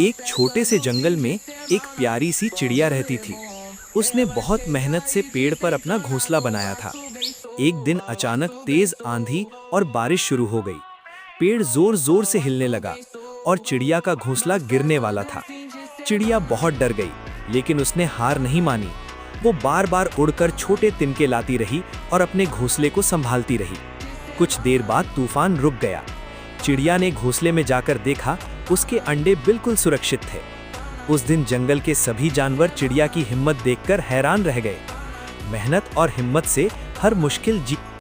एक छोटे से जंगल में एक प्यारी सी चिड़िया रहती थी। उसने बहुत मेहनत से पेड़ पर अपना घोंसला बनाया था। एक दिन अचानक तेज आंधी और बारिश शुरू हो गई। पेड़ जोर जोर से हिलने लगा और चिड़िया का घोंसला गिरने वाला था। चिड़िया बहुत डर गई, लेकिन उसने हार नहीं मानी। वो बार बार उड़कर छोटे तिनके लाती रही और अपने घोंसले को संभालती रही। कुछ देर बाद तूफान रुक गया। चिड़िया ने घोंसले में जाकर देखा, उसके अंडे बिल्कुल सुरक्षित थे। उस दिन जंगल के सभी जानवर चिड़िया की हिम्मत देखकर हैरान रह गए। मेहनत और हिम्मत से हर मुश्किल जीत